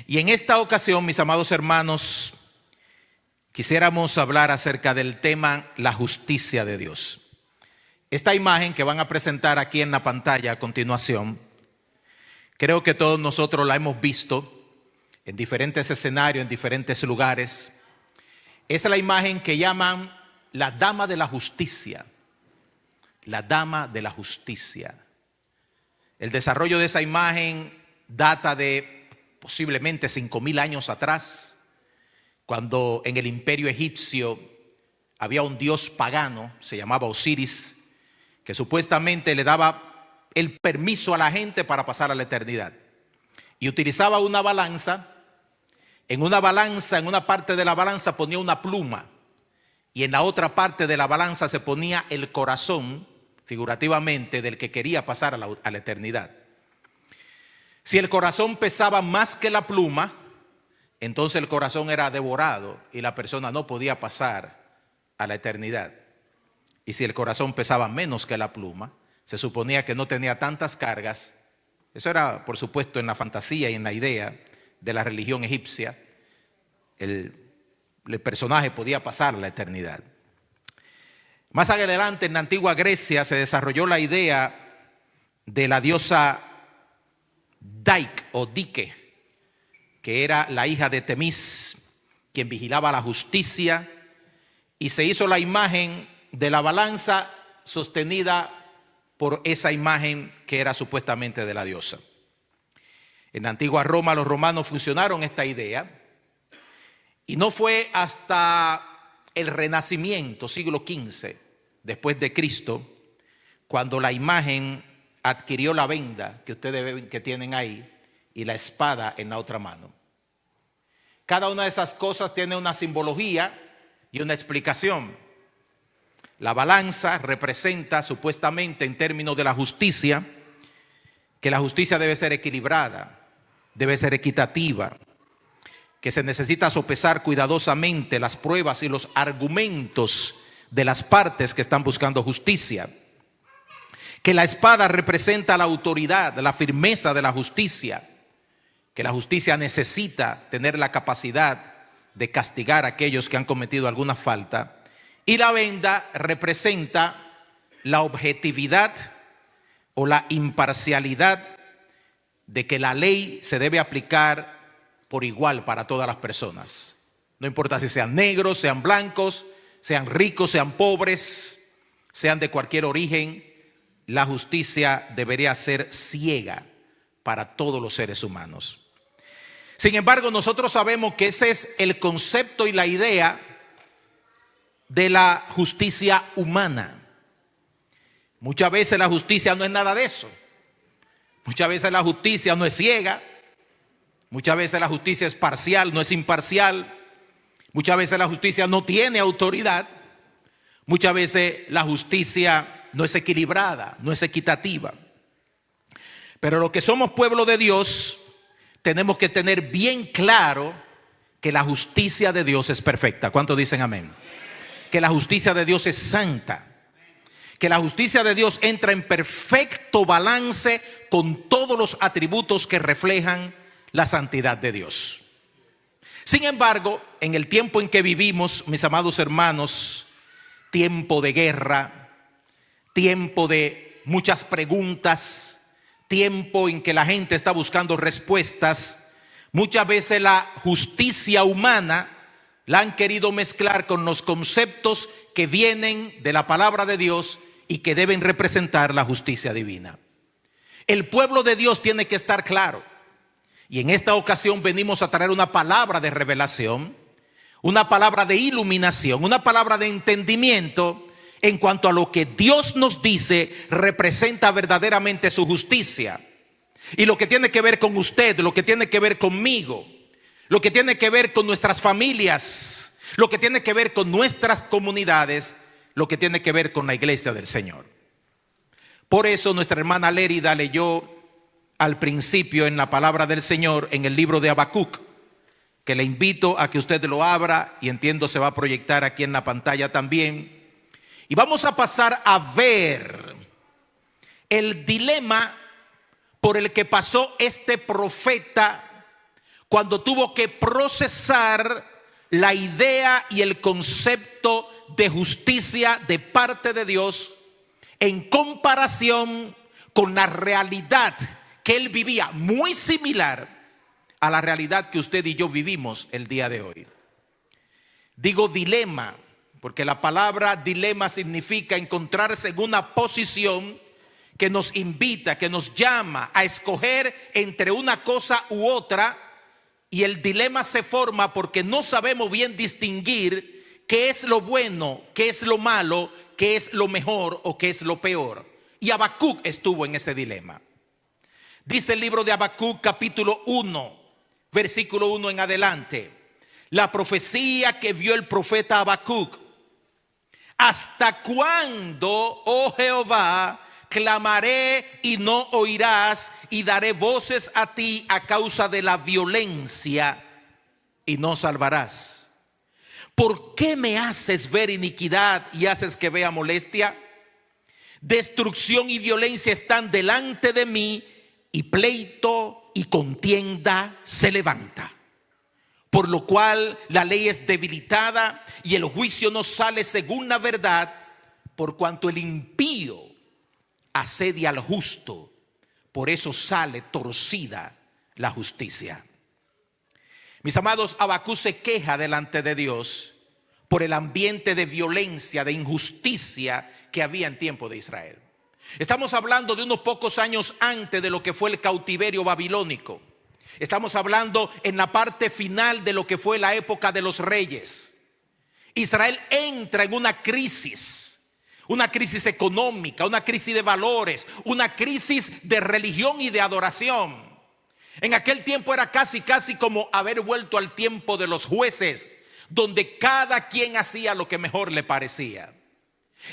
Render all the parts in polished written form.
Y en esta ocasión, mis amados hermanos, quisiéramos hablar acerca del tema la justicia de Dios. Esta imagen que van a presentar aquí en la pantalla a continuación, creo que todos nosotros la hemos visto en diferentes escenarios, en diferentes lugares. Es la imagen que llaman la dama de la justicia. La dama de la justicia. El desarrollo de esa imagen data de posiblemente 5,000 años atrás, cuando en el imperio egipcio había un dios pagano, se llamaba Osiris, que supuestamente le daba el permiso a la gente para pasar a la eternidad. Y utilizaba una balanza. En una parte de la balanza ponía una pluma, y en la otra parte de la balanza se ponía el corazón, figurativamente, del que quería pasar a la eternidad. Si el corazón pesaba más que la pluma, entonces el corazón era devorado y la persona no podía pasar a la eternidad. Y si el corazón pesaba menos que la pluma, se suponía que no tenía tantas cargas. Eso era, por supuesto, en la fantasía y en la idea de la religión egipcia. El personaje podía pasar a la eternidad. Más adelante, en la antigua Grecia, se desarrolló la idea de la diosa Dike o Dike, que era la hija de Temis, quien vigilaba la justicia, y se hizo la imagen de la balanza sostenida por esa imagen que era supuestamente de la diosa. En la antigua Roma, los romanos fusionaron esta idea, y no fue hasta el Renacimiento, siglo XV, después de Cristo, cuando la imagen adquirió la venda que ustedes ven que tienen ahí y la espada en la otra mano. Cada una de esas cosas tiene una simbología y una explicación. La balanza representa supuestamente, en términos de la justicia, que la justicia debe ser equilibrada, debe ser equitativa, que se necesita sopesar cuidadosamente las pruebas y los argumentos de las partes que están buscando justicia. Que la espada representa la autoridad, la firmeza de la justicia, que la justicia necesita tener la capacidad de castigar a aquellos que han cometido alguna falta. Y la venda representa la objetividad o la imparcialidad de que la ley se debe aplicar por igual para todas las personas. No importa si sean negros, sean blancos, sean ricos, sean pobres, sean de cualquier origen, la justicia debería ser ciega para todos los seres humanos. Sin embargo, nosotros sabemos que ese es el concepto y la idea de la justicia humana. Muchas veces la justicia no es nada de eso. Muchas veces la justicia no es ciega. Muchas veces la justicia es parcial, no es imparcial. Muchas veces la justicia no tiene autoridad. Muchas veces la justicia no es equilibrada, no es equitativa. Pero los que somos pueblo de Dios tenemos que tener bien claro que la justicia de Dios es perfecta. ¿Cuántos dicen amén? Que la justicia de Dios es santa. Que la justicia de Dios entra en perfecto balance con todos los atributos que reflejan la santidad de Dios. Sin embargo, en el tiempo en que vivimos, mis amados hermanos, tiempo de guerra, tiempo de muchas preguntas, tiempo en que la gente está buscando respuestas, muchas veces la justicia humana la han querido mezclar con los conceptos que vienen de la palabra de Dios y que deben representar la justicia divina. El pueblo de Dios tiene que estar claro. Y en esta ocasión venimos a traer una palabra de revelación, una palabra de iluminación, una palabra de entendimiento en cuanto a lo que Dios nos dice representa verdaderamente su justicia. Y lo que tiene que ver con usted, lo que tiene que ver conmigo, lo que tiene que ver con nuestras familias, lo que tiene que ver con nuestras comunidades, lo que tiene que ver con la iglesia del Señor. Por eso nuestra hermana Lérida leyó al principio en la palabra del Señor en el libro de Habacuc, que le invito a que usted lo abra y entiendo se va a proyectar aquí en la pantalla también. Y vamos a pasar a ver el dilema por el que pasó este profeta cuando tuvo que procesar la idea y el concepto de justicia de parte de Dios en comparación con la realidad que él vivía, muy similar a la realidad que usted y yo vivimos el día de hoy. Digo dilema, porque la palabra dilema significa encontrarse en una posición que nos invita, que nos llama a escoger entre una cosa u otra, y el dilema se forma porque no sabemos bien distinguir qué es lo bueno, qué es lo malo, qué es lo mejor o qué es lo peor. Y Habacuc estuvo en ese dilema. Dice el libro de Habacuc capítulo 1, versículo 1 en adelante, la profecía que vio el profeta Habacuc: ¿hasta cuándo, oh Jehová, clamaré y no oirás, y daré voces a ti a causa de la violencia y no salvarás? ¿Por qué me haces ver iniquidad y haces que vea molestia? Destrucción y violencia están delante de mí, y pleito y contienda se levanta. Por lo cual la ley es debilitada y el juicio no sale según la verdad, por cuanto el impío asedia al justo, por eso sale torcida la justicia. Mis amados, Habacuc se queja delante de Dios por el ambiente de violencia, de injusticia que había en tiempo de Israel. Estamos hablando de unos pocos años antes de lo que fue el cautiverio babilónico. Estamos hablando en la parte final de lo que fue la época de los reyes. Israel entra en una crisis económica, una crisis de valores, una crisis de religión y de adoración. En aquel tiempo era casi como haber vuelto al tiempo de los jueces, donde cada quien hacía lo que mejor le parecía.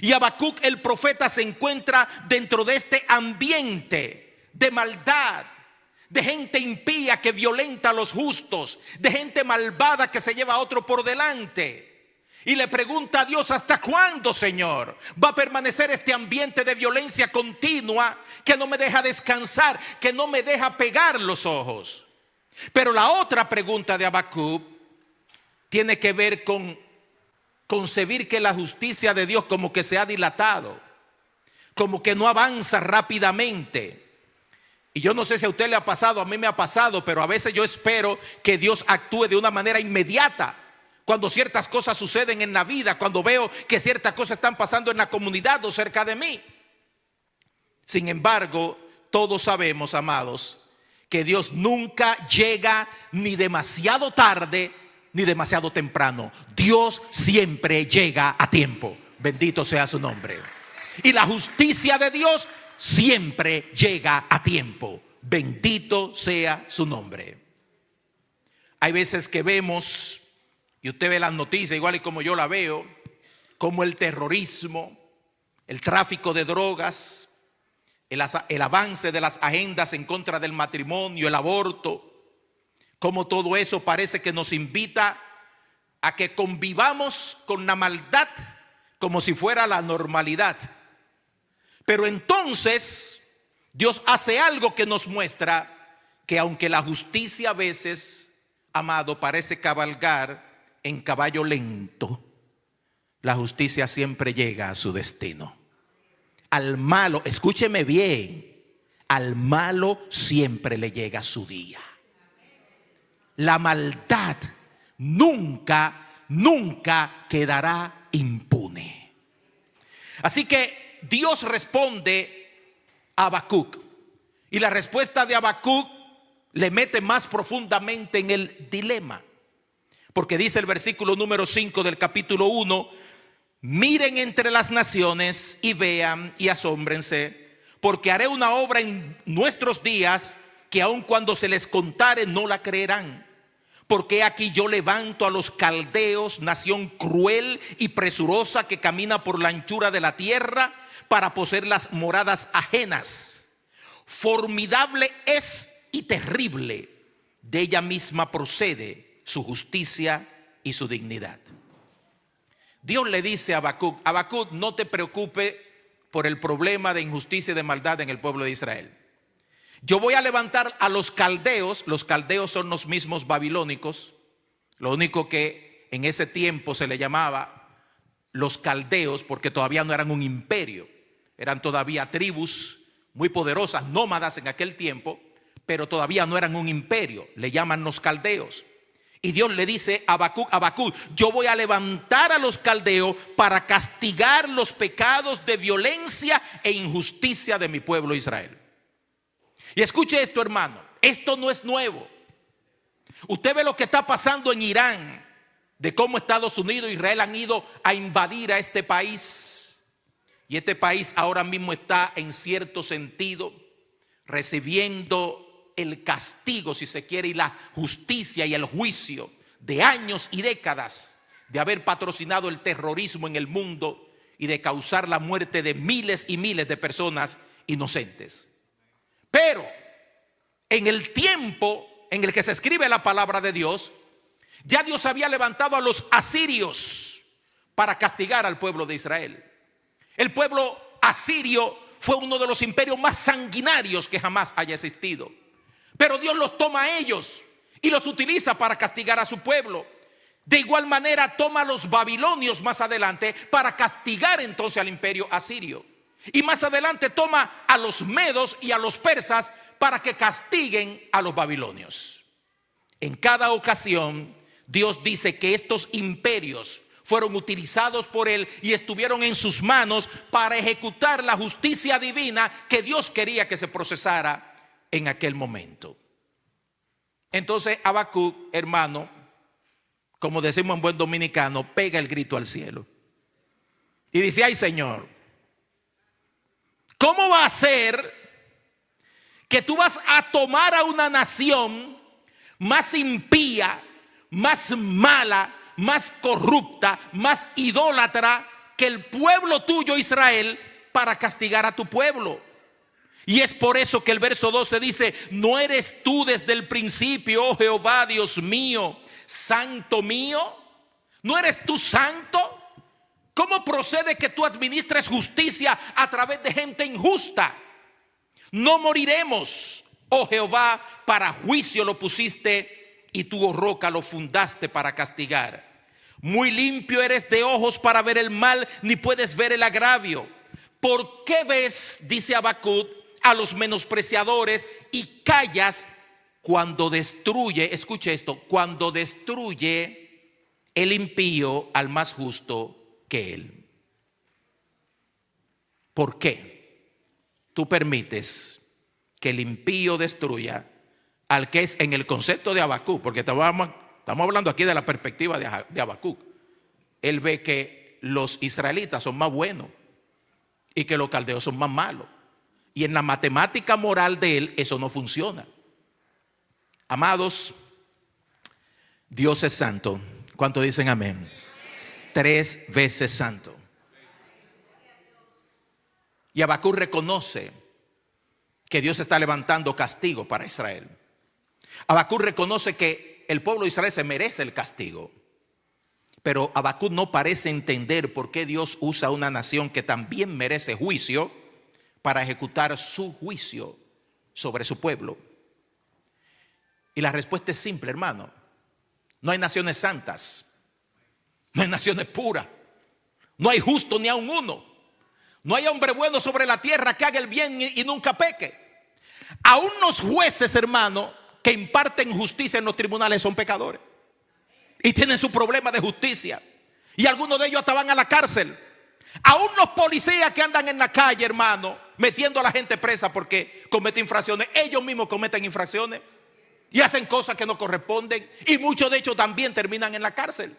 Y Habacuc, el profeta, se encuentra dentro de este ambiente de maldad, de gente impía que violenta a los justos, de gente malvada que se lleva a otro por delante. Y le pregunta a Dios: ¿hasta cuándo, Señor, va a permanecer este ambiente de violencia continua que no me deja descansar, que no me deja pegar los ojos? Pero la otra pregunta de Habacuc tiene que ver con concebir que la justicia de Dios como que se ha dilatado, como que no avanza rápidamente. Y yo no sé si a usted le ha pasado, a mí me ha pasado, pero a veces yo espero que Dios actúe de una manera inmediata cuando ciertas cosas suceden en la vida, cuando veo que ciertas cosas están pasando en la comunidad o cerca de mí. Sin embargo, todos sabemos, amados, que Dios nunca llega ni demasiado tarde ni demasiado temprano. Dios siempre llega a tiempo. Bendito sea su nombre. Y la justicia de Dios siempre llega a tiempo. Bendito sea su nombre. Hay veces que vemos, y usted ve las noticias igual y como yo la veo, como el terrorismo, el tráfico de drogas, el avance de las agendas en contra del matrimonio, el aborto, como todo eso parece que nos invita a que convivamos con la maldad como si fuera la normalidad. Pero entonces Dios hace algo que nos muestra que aunque la justicia a veces, amado, parece cabalgar en caballo lento, la justicia siempre llega a su destino. Al malo, escúcheme bien, al malo siempre le llega su día. La maldad nunca quedará impune. Así que Dios responde a Habacuc, y la respuesta de Habacuc le mete más profundamente en el dilema, porque dice el versículo número 5 del capítulo 1: miren entre las naciones y vean y asómbrense, porque haré una obra en nuestros días que aun cuando se les contare no la creerán. Porque aquí yo levanto a los caldeos, nación cruel y presurosa que camina por la anchura de la tierra para poseer las moradas ajenas. Formidable es y terrible, de ella misma procede su justicia y su dignidad. Dios le dice a Habacuc: Habacuc, no te preocupes por el problema de injusticia y de maldad en el pueblo de Israel. Yo voy a levantar a los caldeos son los mismos babilónicos, lo único que en ese tiempo se le llamaba los caldeos porque todavía no eran un imperio, eran todavía tribus muy poderosas, nómadas en aquel tiempo, pero todavía no eran un imperio, le llaman los caldeos. Y Dios le dice a Habacuc, yo voy a levantar a los caldeos para castigar los pecados de violencia e injusticia de mi pueblo Israel. Y escuche esto, hermano, esto no es nuevo. Usted ve lo que está pasando en Irán, de cómo Estados Unidos e Israel han ido a invadir a este país. Y este país ahora mismo está en cierto sentido recibiendo el castigo, si se quiere, y la justicia y el juicio de años y décadas de haber patrocinado el terrorismo en el mundo y de causar la muerte de miles y miles de personas inocentes. Pero en el tiempo en el que se escribe la palabra de Dios, ya Dios había levantado a los asirios para castigar al pueblo de Israel. El pueblo asirio fue uno de los imperios más sanguinarios que jamás haya existido. Pero Dios los toma a ellos y los utiliza para castigar a su pueblo. De igual manera toma a los babilonios más adelante para castigar entonces al imperio asirio. Y más adelante toma a los medos y a los persas para que castiguen a los babilonios. En cada ocasión Dios dice que estos imperios fueron utilizados por Él y estuvieron en sus manos para ejecutar la justicia divina que Dios quería que se procesara en aquel momento. Entonces Habacuc, hermano, como decimos en buen dominicano, pega el grito al cielo y dice: ay, Señor, ¿cómo va a ser que tú vas a tomar a una nación más impía, más mala, más corrupta, más idólatra que el pueblo tuyo Israel para castigar a tu pueblo? Y es por eso que el verso 12 dice: ¿no eres tú desde el principio, oh Jehová, Dios mío, santo mío? ¿No eres tú santo? ¿Cómo procede que tú administres justicia a través de gente injusta? No moriremos, oh Jehová, para juicio lo pusiste y tú, oh roca, lo fundaste para castigar. Muy limpio eres de ojos para ver el mal, ni puedes ver el agravio. ¿Por qué ves, dice Habacuc, a los menospreciadores y callas cuando destruye, escuche esto, cuando destruye el impío al más justo que él? ¿Por qué tú permites que el impío destruya al que es, en el concepto de Habacuc, porque estamos hablando aquí de la perspectiva de Habacuc? Él ve que los israelitas son más buenos y que los caldeos son más malos. Y en la matemática moral de él eso no funciona. Amados, Dios es santo. ¿Cuánto dicen amén? 3 veces santo. Y Habacuc reconoce que Dios está levantando castigo para Israel. Habacuc reconoce que el pueblo de Israel se merece el castigo. Pero Habacuc no parece entender por qué Dios usa una nación que también merece juicio para ejecutar su juicio sobre su pueblo. Y la respuesta es simple, hermano. No hay naciones santas, no hay naciones puras, no hay justo ni aun uno. No hay hombre bueno sobre la tierra que haga el bien y nunca peque. Aún los jueces, hermano, que imparten justicia en los tribunales son pecadores y tienen su problema de justicia, y algunos de ellos hasta van a la cárcel. Aún los policías que andan en la calle, hermano, metiendo a la gente presa porque comete infracciones, ellos mismos cometen infracciones y hacen cosas que no corresponden, y muchos de ellos también terminan en la cárcel.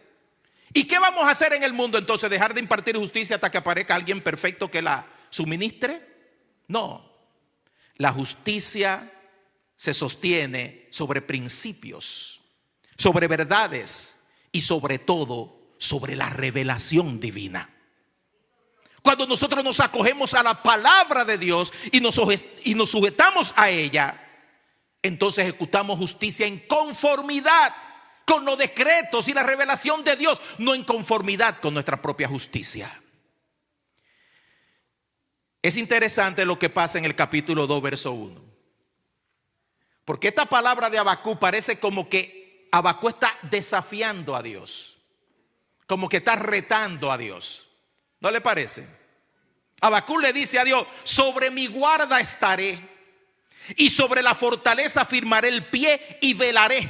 ¿Y qué vamos a hacer en el mundo entonces? ¿Dejar de impartir justicia hasta que aparezca alguien perfecto que la suministre? No. La justicia se sostiene sobre principios, sobre verdades y sobre todo sobre la revelación divina. Cuando nosotros nos acogemos a la palabra de Dios y nos sujetamos a ella, entonces ejecutamos justicia en conformidad con los decretos y la revelación de Dios, no en conformidad con nuestra propia justicia. Es interesante lo que pasa en el capítulo 2, verso 1. Porque esta palabra de Habacuc parece como que Habacuc está desafiando a Dios, como que está retando a Dios. ¿No le parece? Habacuc le dice a Dios: sobre mi guarda estaré, y sobre la fortaleza firmaré el pie y velaré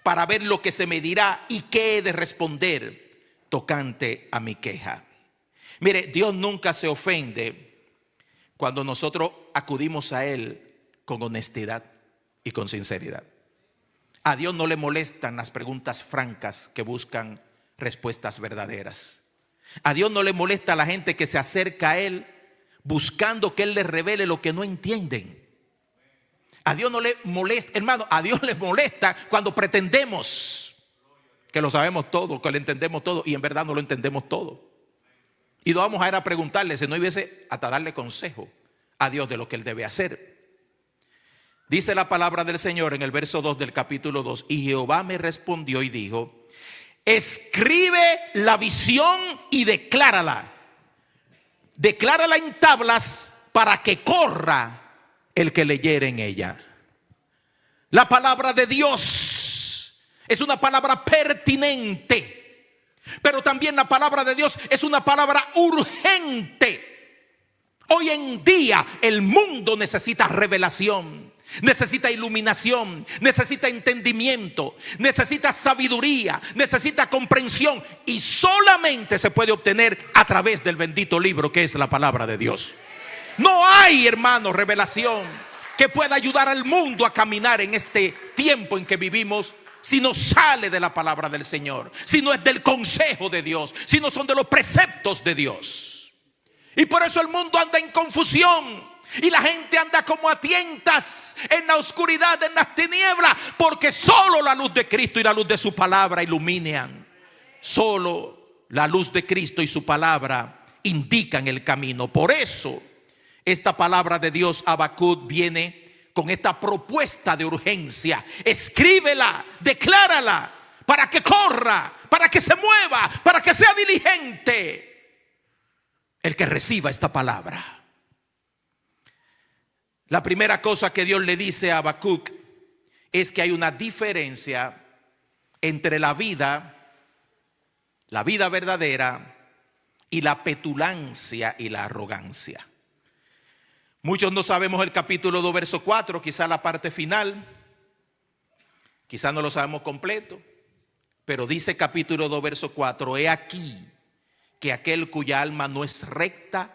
para ver lo que se me dirá y qué he de responder tocante a mi queja. Mire, Dios nunca se ofende cuando nosotros acudimos a Él con honestidad y con sinceridad. A Dios no le molestan las preguntas francas que buscan respuestas verdaderas. A Dios no le molesta a la gente que se acerca a Él buscando que Él les revele lo que no entienden. A Dios no le molesta, hermano, a Dios le molesta cuando pretendemos que lo sabemos todo, que lo entendemos todo, y en verdad no lo entendemos todo. Y no vamos a ir a preguntarle, si no hubiese hasta darle consejo a Dios de lo que Él debe hacer. Dice la palabra del Señor en el verso 2 del capítulo 2: y Jehová me respondió y dijo: escribe la visión y declárala. Declárala en tablas para que corra el que leyere en ella. La palabra de Dios es una palabra pertinente, pero también la palabra de Dios es una palabra urgente. Hoy en día el mundo necesita revelación, necesita iluminación, necesita entendimiento, necesita sabiduría, necesita comprensión, y solamente se puede obtener a través del bendito libro que es la palabra de Dios. No hay, hermano, revelación que pueda ayudar al mundo a caminar en este tiempo en que vivimos si no sale de la palabra del Señor, si no es del consejo de Dios, si no son de los preceptos de Dios. Y por eso el mundo anda en confusión y la gente anda como a tientas en la oscuridad, en las tinieblas, porque solo la luz de Cristo y la luz de su palabra iluminan. Solo la luz de Cristo y su palabra indican el camino. Por eso esta palabra de Dios, Habacuc, viene con esta propuesta de urgencia. Escríbela, declárala, para que corra, para que se mueva, para que sea diligente el que reciba esta palabra. La primera cosa que Dios le dice a Habacuc es que hay una diferencia entre la vida verdadera, y la petulancia y la arrogancia. Muchos no sabemos el capítulo 2, verso 4, quizá la parte final, quizá no lo sabemos completo, pero dice capítulo 2, verso 4: he aquí que aquel cuya alma no es recta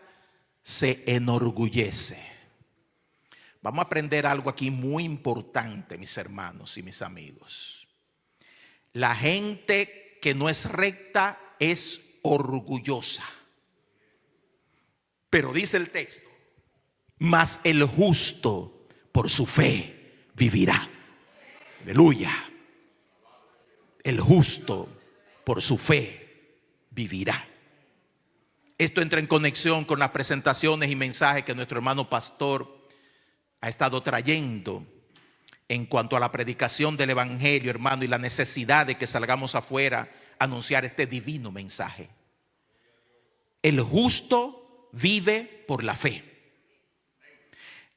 se enorgullece. Vamos a aprender algo aquí muy importante, mis hermanos y mis amigos. La gente que no es recta es orgullosa. Pero dice el texto: mas el justo por su fe vivirá. Aleluya. El justo por su fe vivirá. Esto entra en conexión con las presentaciones y mensajes que nuestro hermano pastor ha estado trayendo en cuanto a la predicación del evangelio, hermano, y la necesidad de que salgamos afuera a anunciar este divino mensaje. El justo vive por la fe.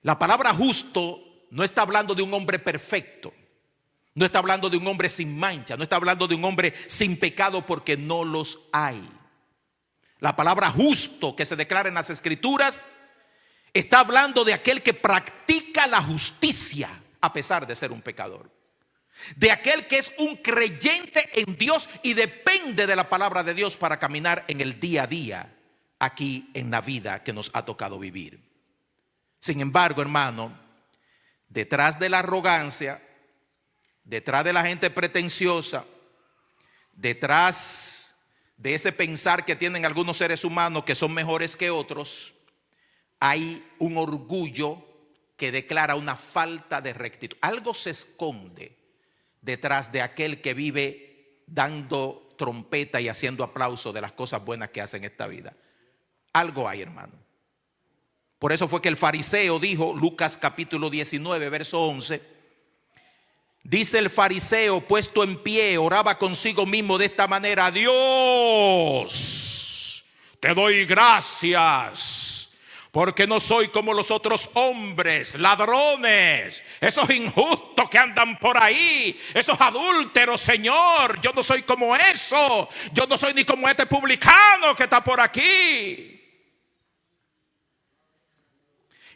La palabra justo no está hablando de un hombre perfecto, no está hablando de un hombre sin mancha, no está hablando de un hombre sin pecado, porque no los hay. La palabra justo que se declara en las Escrituras está hablando de aquel que practica la justicia a pesar de ser un pecador, de aquel que es un creyente en Dios y depende de la palabra de Dios para caminar en el día a día aquí en la vida que nos ha tocado vivir. Sin embargo, hermano, detrás de la arrogancia, detrás de la gente pretenciosa, detrás de ese pensar que tienen algunos seres humanos que son mejores que otros, hay un orgullo que declara una falta de rectitud. Algo se esconde detrás de aquel que vive dando trompeta y haciendo aplauso de las cosas buenas que hace en esta vida. Algo hay, hermano. Por eso fue que el fariseo dijo, Lucas capítulo 19, verso 11, dice el fariseo puesto en pie, oraba consigo mismo de esta manera: Dios, te doy gracias Porque no soy como los otros hombres, ladrones, esos injustos que andan por ahí, esos adúlteros, Señor. Yo no soy como eso. Yo no soy ni como este publicano que está por aquí.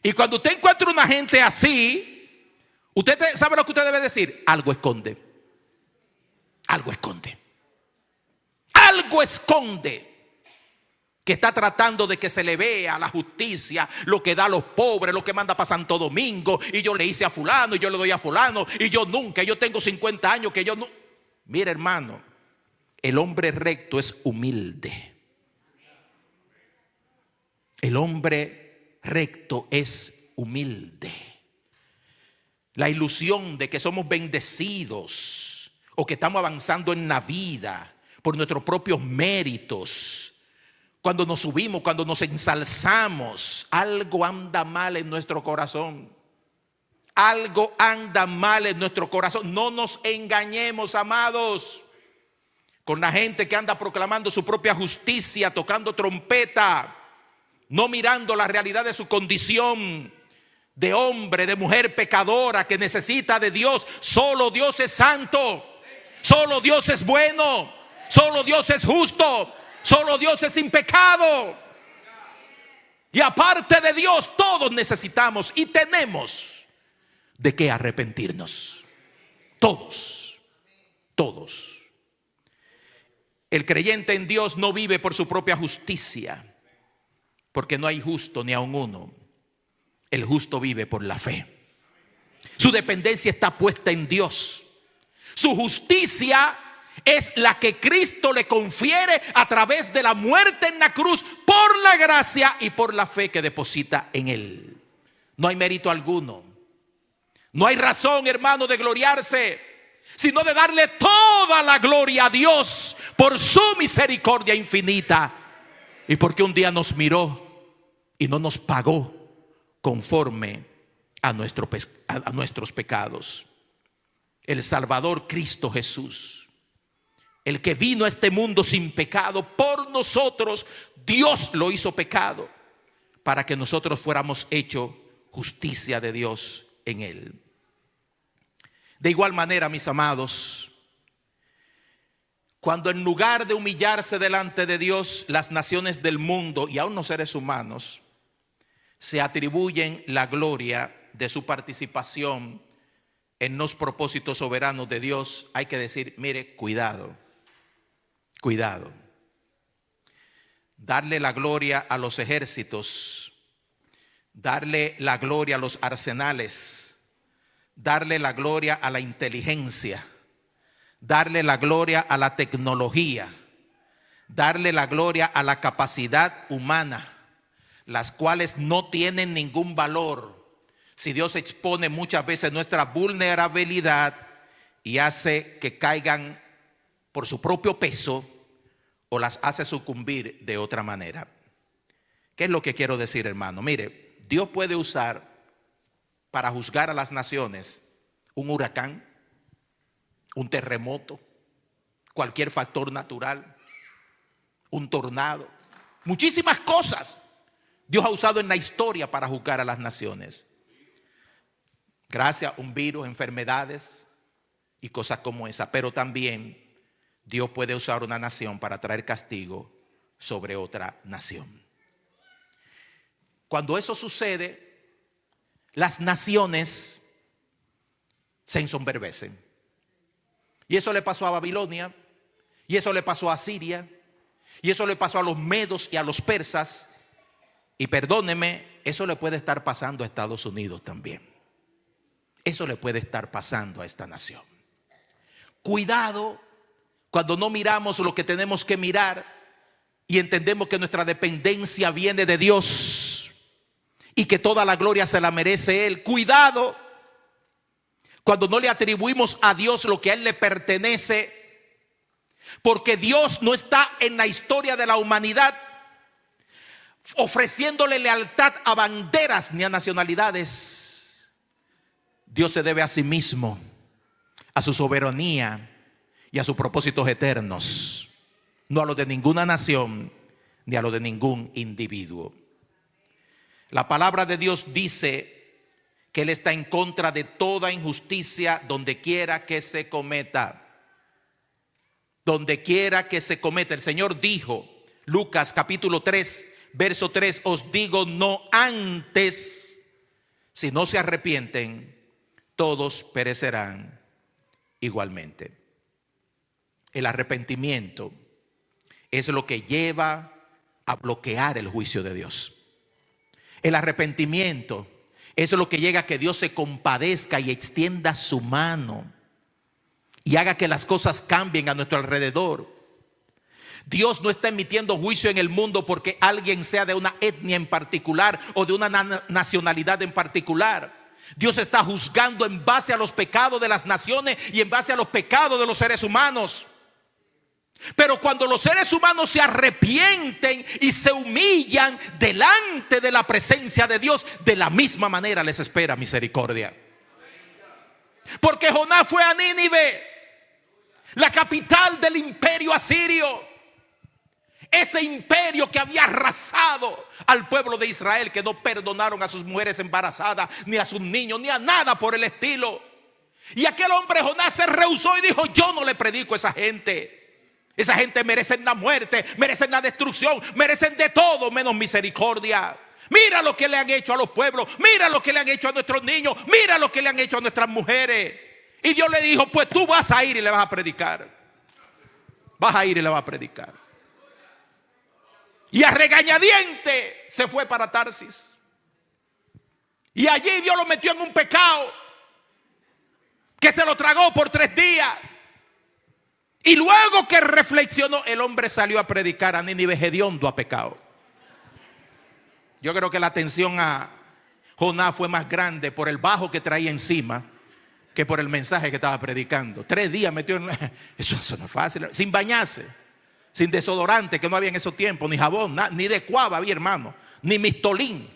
Y cuando usted encuentra una gente así, usted sabe lo que usted debe decir. Algo esconde. Algo esconde. Algo esconde. Que está tratando de que se le vea la justicia, lo que da a los pobres, lo que manda para Santo Domingo. Y yo le hice a fulano, y yo le doy a fulano, y yo nunca, yo tengo 50 años que yo no. Mira, hermano, el hombre recto es humilde. El hombre recto es humilde. La ilusión de que somos bendecidos o que estamos avanzando en la vida por nuestros propios méritos. Cuando nos subimos, cuando nos ensalzamos, algo anda mal en nuestro corazón. Algo anda mal en nuestro corazón. No nos engañemos, amados, con la gente que anda proclamando su propia justicia, tocando trompeta, no mirando la realidad de su condición de hombre, de mujer pecadora que necesita de Dios. Solo Dios es santo, solo Dios es bueno, solo Dios es justo. Solo Dios es sin pecado. Y aparte de Dios, todos necesitamos y tenemos de qué arrepentirnos. Todos. Todos. El creyente en Dios no vive por su propia justicia, porque no hay justo ni aun uno. El justo vive por la fe. Su dependencia está puesta en Dios. Su justicia es la que Cristo le confiere a través de la muerte en la cruz por la gracia y por la fe que deposita en él. No hay mérito alguno. No hay razón, hermano, de gloriarse, sino de darle toda la gloria a Dios por su misericordia infinita y porque un día nos miró y no nos pagó conforme a nuestros pecados. El Salvador Cristo Jesús, el que vino a este mundo sin pecado por nosotros, Dios lo hizo pecado para que nosotros fuéramos hechos justicia de Dios en él. De igual manera, mis amados, cuando en lugar de humillarse delante de Dios, las naciones del mundo y aún los seres humanos se atribuyen la gloria de su participación en los propósitos soberanos de Dios, hay que decir, mire, cuidado. Cuidado. Darle la gloria a los ejércitos, darle la gloria a los arsenales, darle la gloria a la inteligencia, darle la gloria a la tecnología, darle la gloria a la capacidad humana, las cuales no tienen ningún valor si Dios expone muchas veces nuestra vulnerabilidad y hace que caigan por su propio peso o las hace sucumbir de otra manera. ¿Qué es lo que quiero decir, hermano? Mire, Dios puede usar para juzgar a las naciones un huracán, un terremoto, cualquier factor natural, un tornado, muchísimas cosas Dios ha usado en la historia para juzgar a las naciones. Gracias a un virus, enfermedades y cosas como esa, pero también Dios puede usar una nación para traer castigo sobre otra nación. Cuando eso sucede, las naciones se ensombrecen. Y eso le pasó a Babilonia, y eso le pasó a Siria, y eso le pasó a los medos y a los persas. Y perdóneme, eso le puede estar pasando a Estados Unidos también. Eso le puede estar pasando a esta nación. Cuidado cuando no miramos lo que tenemos que mirar y entendemos que nuestra dependencia viene de Dios y que toda la gloria se la merece Él. Cuidado cuando no le atribuimos a Dios lo que a Él le pertenece, porque Dios no está en la historia de la humanidad ofreciéndole lealtad a banderas ni a nacionalidades. Dios se debe a sí mismo, a su soberanía y a sus propósitos eternos, no a los de ninguna nación ni a los de ningún individuo. La palabra de Dios dice que Él está en contra de toda injusticia donde quiera que se cometa. Donde quiera que se cometa. El Señor dijo, Lucas capítulo 3, verso 3, os digo no antes, si no se arrepienten, todos perecerán igualmente. El arrepentimiento es lo que lleva a bloquear el juicio de Dios. El arrepentimiento es lo que llega a que Dios se compadezca y extienda su mano y haga que las cosas cambien a nuestro alrededor. Dios no está emitiendo juicio en el mundo porque alguien sea de una etnia en particular o de una nacionalidad en particular. Dios está juzgando en base a los pecados de las naciones y en base a los pecados de los seres humanos. Pero cuando los seres humanos se arrepienten y se humillan delante de la presencia de Dios, de la misma manera les espera misericordia. Porque Jonás fue a Nínive, la capital del imperio asirio. Ese imperio que había arrasado al pueblo de Israel, que no perdonaron a sus mujeres embarazadas, ni a sus niños, ni a nada por el estilo. Y aquel hombre Jonás se rehusó y dijo: yo no le predico a esa gente. Esa gente merece la muerte, merecen la destrucción, merecen de todo menos misericordia. Mira lo que le han hecho a los pueblos, mira lo que le han hecho a nuestros niños, mira lo que le han hecho a nuestras mujeres. Y Dios le dijo: pues tú vas a ir y le vas a predicar. Vas a ir y le vas a predicar. Y a regañadiente se fue para Tarsis. Y allí Dios lo metió en un pecado que se lo tragó por 3 días. Y luego que reflexionó, el hombre salió a predicar a Nínive hediondo a pecado. Yo creo que la atención a Jonás fue más grande por el bajo que traía encima que por el mensaje que estaba predicando. 3 días metió en eso no es fácil. Sin bañarse, sin desodorante, que no había en esos tiempos, ni jabón, ni de cuava había, hermano, ni mistolín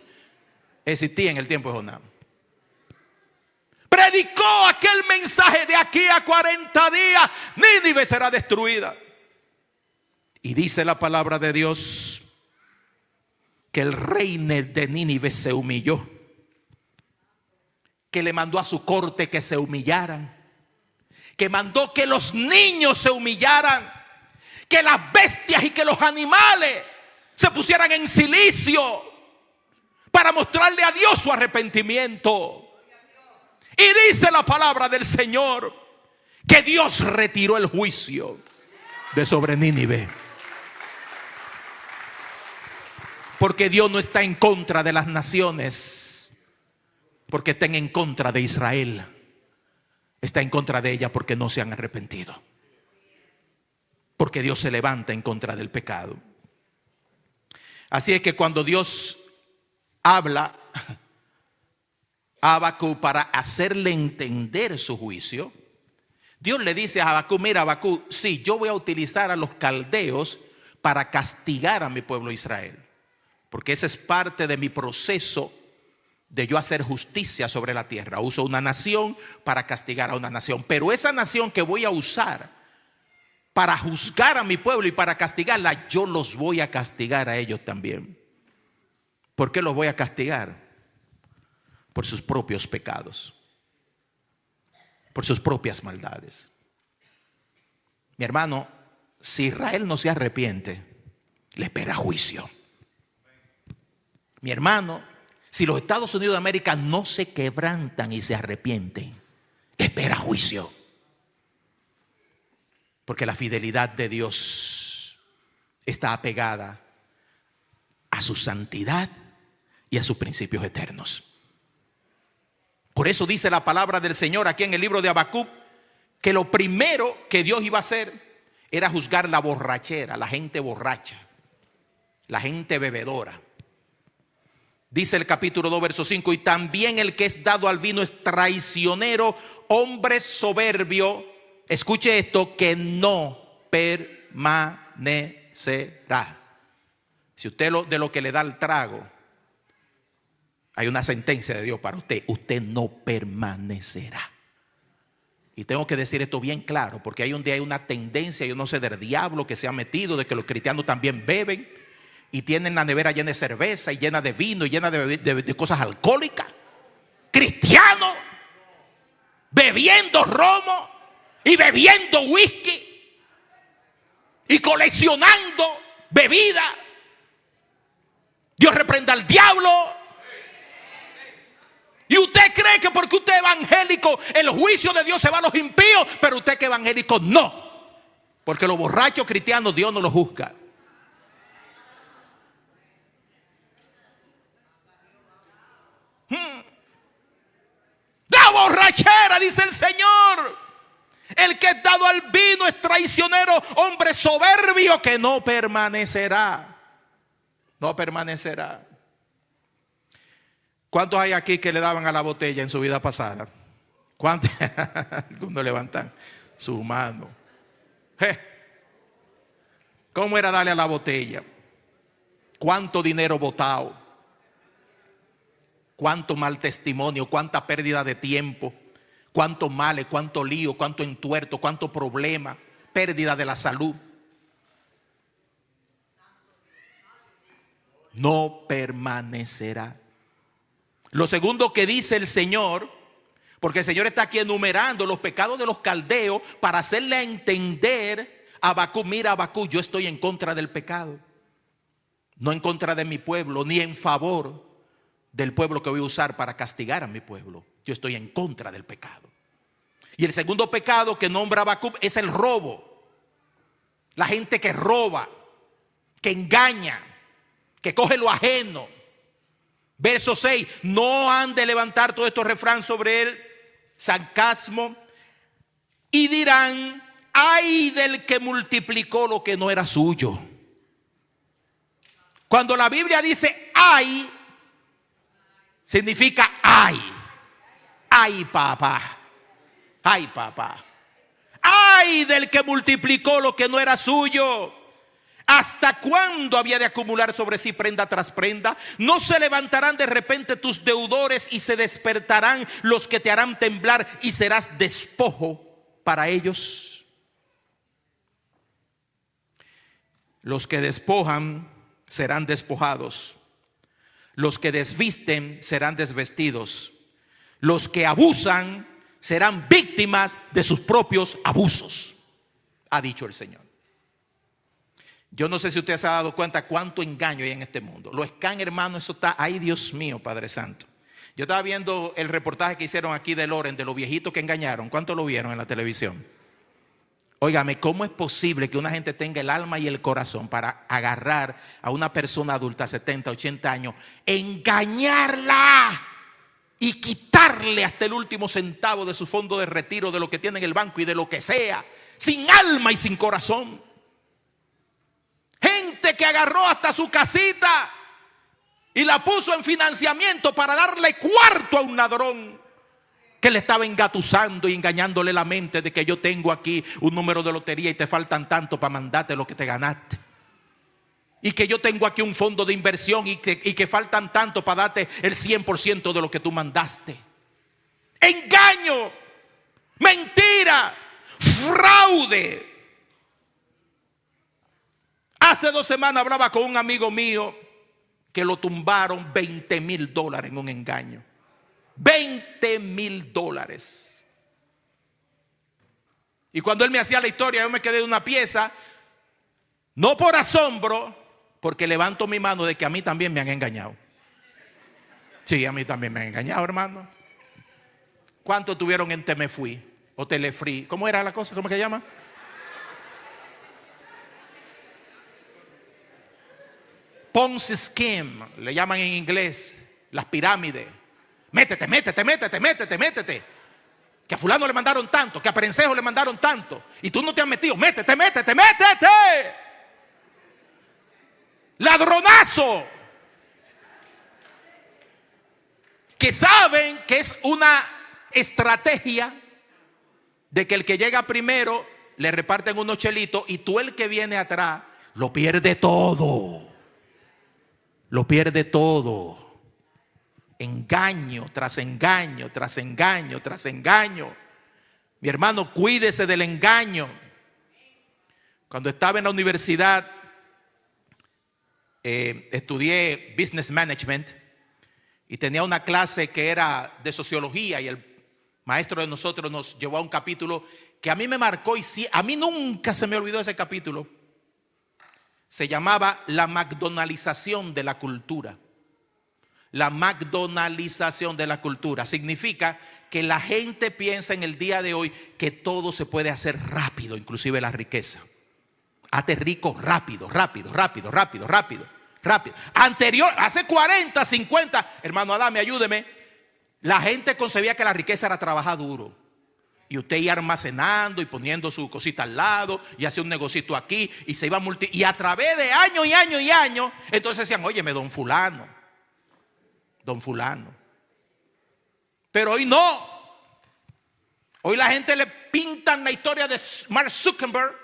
existía en el tiempo de Jonás. Predicó aquel mensaje: de aquí a 40 días Nínive será destruida. Y dice la palabra de Dios que el rey de Nínive se humilló, que le mandó a su corte que se humillaran, que mandó que los niños se humillaran, que las bestias y que los animales se pusieran en silicio para mostrarle a Dios su arrepentimiento. Y dice la palabra del Señor que Dios retiró el juicio de sobre Nínive. Porque Dios no está en contra de las naciones porque estén en contra de Israel. Está en contra de ella porque no se han arrepentido. Porque Dios se levanta en contra del pecado. Así es que cuando Dios habla a Habacuc para hacerle entender su juicio, Dios le dice a Habacuc: mira, Habacuc, sí, yo voy a utilizar a los caldeos para castigar a mi pueblo Israel, porque ese es parte de mi proceso de yo hacer justicia sobre la tierra. Uso una nación para castigar a una nación, pero esa nación que voy a usar para juzgar a mi pueblo y para castigarla, yo los voy a castigar a ellos también. ¿Por qué los voy a castigar? Por sus propios pecados, por sus propias maldades. Mi hermano, si Israel no se arrepiente, le espera juicio. Mi hermano, si los Estados Unidos de América no se quebrantan y se arrepienten, le espera juicio. Porque la fidelidad de Dios está apegada a su santidad y a sus principios eternos. Por eso dice la palabra del Señor aquí en el libro de Habacuc que lo primero que Dios iba a hacer era juzgar la borrachera, la gente borracha, la gente bebedora. Dice el capítulo 2, verso 5: y también el que es dado al vino es traicionero, hombre soberbio. Escuche esto: que no permanecerá. Si usted de lo que le da el trago, hay una sentencia de Dios para usted: usted no permanecerá. Y tengo que decir esto bien claro, porque hay una tendencia, yo no sé, del diablo que se ha metido, de que los cristianos también beben. y tienen la nevera llena de cerveza y llena de vino y llena de cosas alcohólicas. Cristianos bebiendo romo y bebiendo whisky y coleccionando bebida. Dios reprenda al diablo. Y usted cree que porque usted es evangélico el juicio de Dios se va a los impíos, pero usted que es evangélico no, porque los borrachos cristianos Dios no los juzga. La borrachera, dice el Señor. El que es dado al vino es traicionero, hombre soberbio que no permanecerá. No permanecerá. ¿Cuántos hay aquí que le daban a la botella en su vida pasada? ¿Cuántos? Algunos levantan su mano. ¿Cómo era darle a la botella? ¿Cuánto dinero botado? ¿Cuánto mal testimonio? ¿Cuánta pérdida de tiempo? ¿Cuánto males? ¿Cuánto lío? ¿Cuánto entuerto? ¿Cuánto problema? Pérdida de la salud. No permanecerá. Lo segundo que dice el Señor, porque el Señor está aquí enumerando los pecados de los caldeos para hacerle entender a Habacuc: mira, Habacuc, yo estoy en contra del pecado, no en contra de mi pueblo, ni en favor del pueblo que voy a usar para castigar a mi pueblo. Yo estoy en contra del pecado. Y el segundo pecado que nombra Habacuc es el robo. La gente que roba, que engaña, que coge lo ajeno. Verso 6: no han de levantar todos estos refranes sobre él, sarcasmo, y dirán: ay del que multiplicó lo que no era suyo. Cuando la Biblia dice ay, significa ay. Ay, papá. Ay, papá. Ay del que multiplicó lo que no era suyo. ¿Hasta cuándo había de acumular sobre sí prenda tras prenda? No se levantarán de repente tus deudores y se despertarán los que te harán temblar y serás despojo para ellos. Los que despojan serán despojados. Los que desvisten serán desvestidos. Los que abusan serán víctimas de sus propios abusos, ha dicho el Señor. Yo no sé si usted se ha dado cuenta cuánto engaño hay en este mundo. Los scam, hermano, eso está, ay Dios mío, Padre Santo. Yo estaba viendo el reportaje que hicieron aquí de Loren, de los viejitos que engañaron. ¿Cuántos lo vieron en la televisión? Óigame, ¿cómo es posible que una gente tenga el alma y el corazón para agarrar a una persona adulta, 70, 80 años, engañarla y quitarle hasta el último centavo de su fondo de retiro, de lo que tiene en el banco y de lo que sea, sin alma y sin corazón? Gente que agarró hasta su casita y la puso en financiamiento para darle cuarto a un ladrón que le estaba engatusando y engañándole la mente de que yo tengo aquí un número de lotería y te faltan tanto para mandarte lo que te ganaste. Y que yo tengo aquí un fondo de inversión y que faltan tanto para darte el 100% de lo que tú mandaste. Engaño, mentira, fraude. Hace 2 semanas hablaba con un amigo mío que lo tumbaron $20,000 en un engaño. $20,000. Y cuando él me hacía la historia, yo me quedé de una pieza, no por asombro, porque levanto mi mano de que a mí también me han engañado. Sí, a mí también me han engañado, hermano. ¿Cuántos tuvieron en Temefui o Telefree? ¿Cómo era la cosa? ¿Cómo que se llama? Ponzi scheme, le llaman en inglés, las pirámides. Métete. Que a fulano le mandaron tanto, que a Perencejo le mandaron tanto, y tú no te has metido. Métete. Ladronazo. Que saben que es una estrategia de que el que llega primero le reparten unos chelitos y tú, el que viene atrás, lo pierde todo. Lo pierde todo. Engaño tras engaño, tras engaño, tras engaño. Mi hermano, cuídese del engaño. Cuando estaba en la universidad, estudié Business Management y tenía una clase que era de sociología y el maestro de nosotros nos llevó a un capítulo que a mí me marcó y a mí nunca se me olvidó ese capítulo. Se llamaba la McDonaldización de la cultura. La McDonaldización de la cultura significa que la gente piensa en el día de hoy que todo se puede hacer rápido, inclusive la riqueza. Hazte rico rápido, rápido, rápido, rápido, rápido, rápido. Hace 40, 50, hermano Adame, ayúdeme. La gente concebía que la riqueza era trabajar duro. Y usted iba almacenando y poniendo su cosita al lado y hacía un negocito aquí y se iba y a través de años y años y años, entonces decían, óyeme, don fulano. Pero hoy no. Hoy la gente le pintan la historia de Mark Zuckerberg,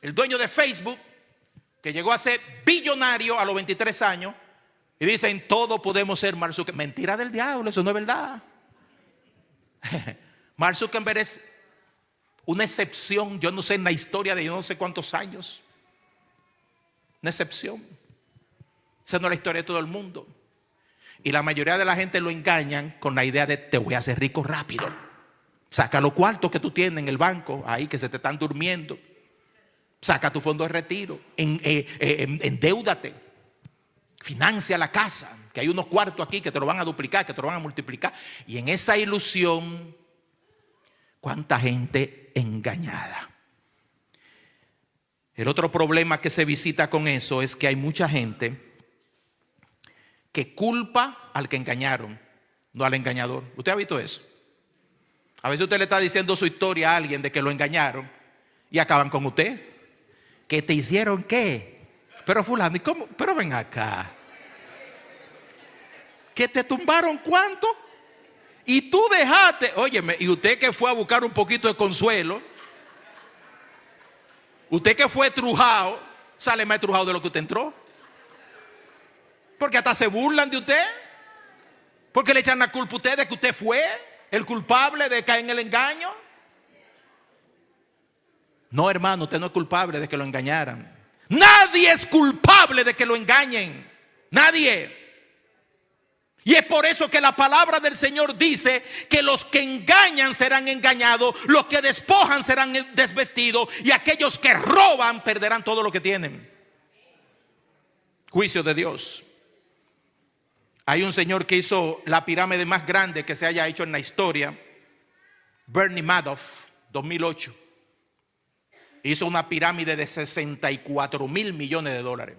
el dueño de Facebook, que llegó a ser billonario a los 23 años. Y dicen, todos podemos ser Mark Zuckerberg. Mentira del diablo, eso no es verdad. Mark Zuckerberg es una excepción, yo no sé, en la historia de yo no sé cuántos años. Una excepción. Esa no es la historia de todo el mundo. Y la mayoría de la gente lo engañan con la idea de te voy a hacer rico rápido. Saca los cuartos que tú tienes en el banco, ahí que se te están durmiendo. Saca tu fondo de retiro, endeúdate, financia la casa, que hay unos cuartos aquí que te lo van a duplicar, que te lo van a multiplicar. Y en esa ilusión, cuánta gente engañada. El otro problema que se visita con eso es que hay mucha gente que culpa al que engañaron, no al engañador. ¿Usted ha visto eso? A veces usted le está diciendo su historia a alguien de que lo engañaron y acaban con usted. ¿Que te hicieron qué? Pero fulano, ¿y cómo? Pero ven acá. ¿Que te tumbaron cuánto? Y tú dejaste, óyeme, y usted que fue a buscar un poquito de consuelo, usted que fue trujado, sale más trujado de lo que usted entró. Porque hasta se burlan de usted. Porque le echan la culpa a usted de que usted fue el culpable de caer en el engaño. No, hermano, usted no es culpable de que lo engañaran. Nadie es culpable de que lo engañen. Nadie. Y es por eso que la palabra del Señor dice que los que engañan serán engañados, los que despojan serán desvestidos y aquellos que roban perderán todo lo que tienen. Juicio de Dios. Hay un señor que hizo la pirámide más grande que se haya hecho en la historia, Bernie Madoff, 2008. Hizo una pirámide de 64 mil millones de dólares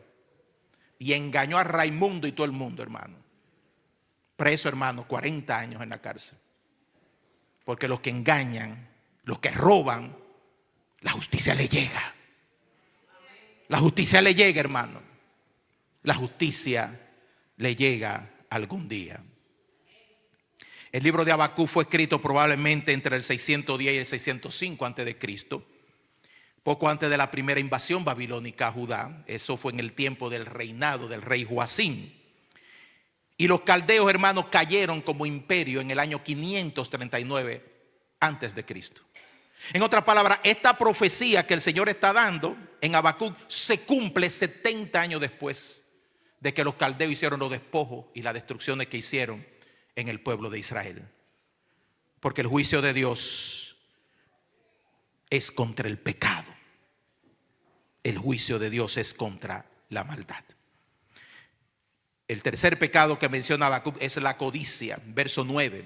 y engañó a Raimundo y todo el mundo, hermano. Preso, hermano, 40 años en la cárcel. Porque los que engañan, los que roban, la justicia le llega. La justicia le llega, hermano. La justicia le llega algún día. El libro de Habacuc fue escrito probablemente entre el 610 y el 605 antes de Cristo. Poco antes de la primera invasión babilónica a Judá. Eso fue en el tiempo del reinado del rey Joacim. Y los caldeos, hermanos, cayeron como imperio en el año 539 antes de Cristo. En otras palabras, esta profecía que el Señor está dando en Habacuc se cumple 70 años después de que los caldeos hicieron los despojos y las destrucciones que hicieron en el pueblo de Israel. Porque el juicio de Dios es contra el pecado. El juicio de Dios es contra la maldad. El tercer pecado que menciona Habacuc es la codicia. Verso 9.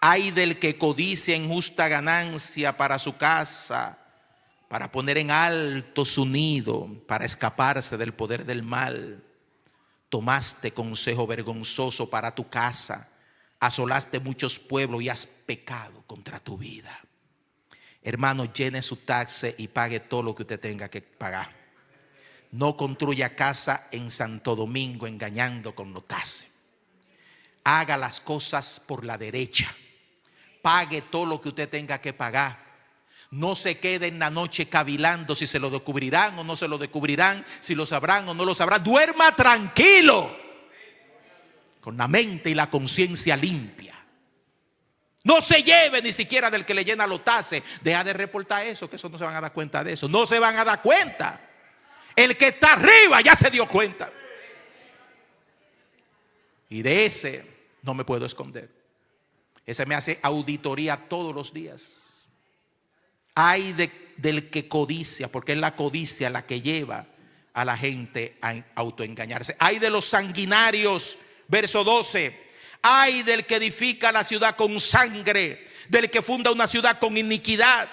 Ay del que codicia injusta ganancia para su casa, para poner en alto su nido, para escaparse del poder del mal. Tomaste consejo vergonzoso para tu casa, asolaste muchos pueblos y has pecado contra tu vida. Hermano, llene su taxe y pague todo lo que usted tenga que pagar. No construya casa en Santo Domingo engañando con los taxes. Haga las cosas por la derecha. Pague todo lo que usted tenga que pagar. No se quede en la noche cavilando si se lo descubrirán o no se lo descubrirán, si lo sabrán o no lo sabrán. Duerma tranquilo, con la mente y la conciencia limpia. No se lleve ni siquiera del que le llena los taxes. Deja de reportar eso, que eso no se van a dar cuenta de eso. No se van a dar cuenta. El que está arriba ya se dio cuenta. Y de ese no me puedo esconder. Ese me hace auditoría todos los días. Ay del que codicia, porque es la codicia la que lleva a la gente a autoengañarse. Ay de los sanguinarios, verso 12. Ay del que edifica la ciudad con sangre, del que funda una ciudad con iniquidad.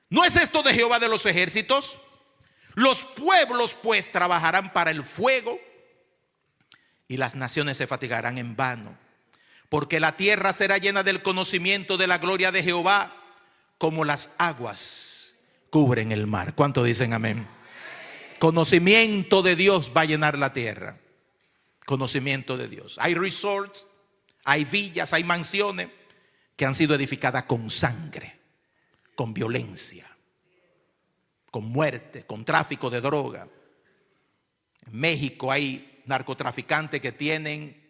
¿No es esto de Jehová de los ejércitos? Los pueblos pues trabajarán para el fuego y las naciones se fatigarán en vano, porque la tierra será llena del conocimiento de la gloria de Jehová, como las aguas cubren el mar. ¿Cuánto dicen amén? Conocimiento de Dios va a llenar la tierra. Conocimiento de Dios. Hay resorts, hay villas, hay mansiones que han sido edificadas con sangre, con violencia, con muerte, con tráfico de droga. En México hay narcotraficantes que tienen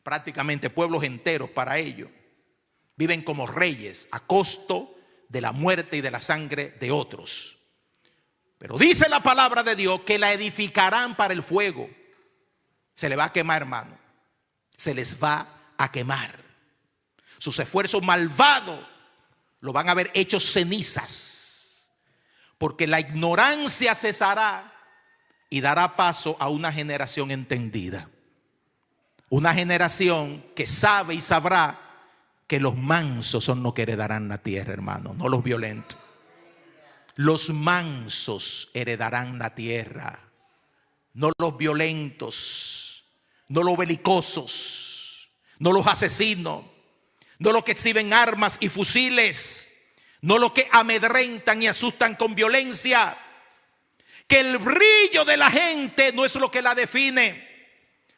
prácticamente pueblos enteros para ello. Viven como reyes a costo de la muerte y de la sangre de otros. Pero dice la palabra de Dios que la edificarán para el fuego. Se le va a quemar, hermano. Se les va a quemar. Sus esfuerzos malvados lo van a ver hechos cenizas. Porque la ignorancia cesará y dará paso a una generación entendida. Una generación que sabe y sabrá que los mansos son los que heredarán la tierra, hermano, no los violentos. Los mansos heredarán la tierra, no los violentos, no los belicosos, no los asesinos, no los que exhiben armas y fusiles, no los que amedrentan y asustan con violencia. Que el brillo de la gente no es lo que la define,